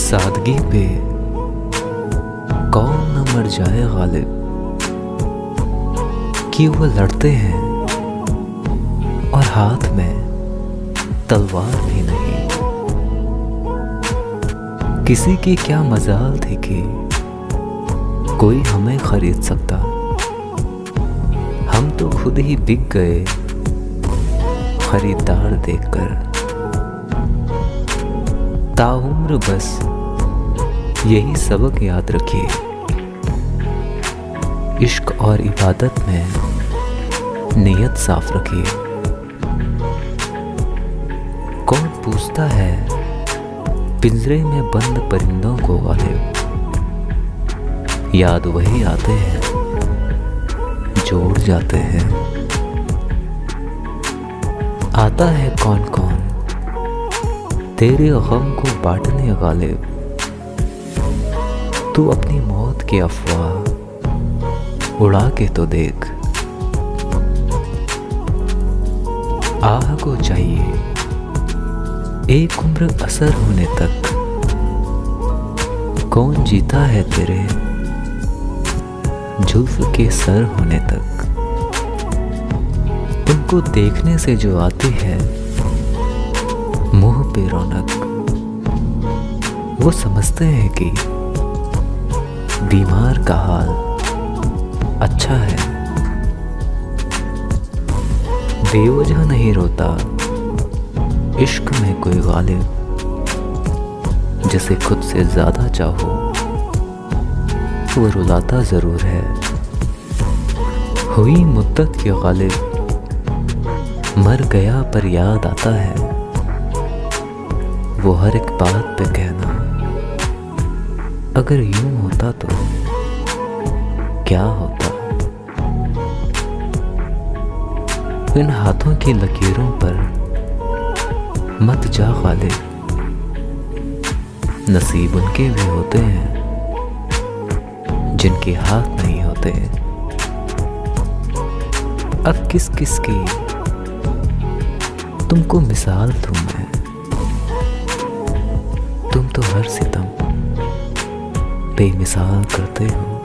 सादगी पे कौन न मर जाए गालिब, कि वो लड़ते हैं और हाथ में तलवार भी नहीं। किसी की क्या मजाल थी कि कोई हमें खरीद सकता, हम तो खुद ही बिक गए खरीदार देखकर। ताउम्र बस यही सबक याद रखिए, इश्क और इबादत में नियत साफ रखिए। कौन पूछता है पिंजरे में बंद परिंदों को गालिब, याद वही आते हैं जो उड़ जाते हैं। आता है कौन कौन तेरे गम को बांटने गालिब, तू अपनी मौत की अफवाह उड़ा के तो देख। आह को चाहिए एक उम्र असर होने तक, कौन जीता है तेरे जुल्फ के सर होने तक। तुमको देखने से जो आती है मुंह पे रौनक, वो समझते हैं कि बीमार का हाल अच्छा है। बेवजह नहीं रोता इश्क में कोई गालिब, जिसे खुद से ज्यादा चाहो वो रुलाता जरूर है। हुई मुद्दत के गालिब मर गया पर याद आता है, वो हर एक बात पे कहना अगर यूं होता तो क्या होता। इन हाथों की लकीरों पर मत जा गालिब, नसीब उनके भी होते हैं जिनके हाथ नहीं होते। अब किस किस की तुमको मिसाल दूं मैं, तुम तो हर सितम बेमिसाल करते हो।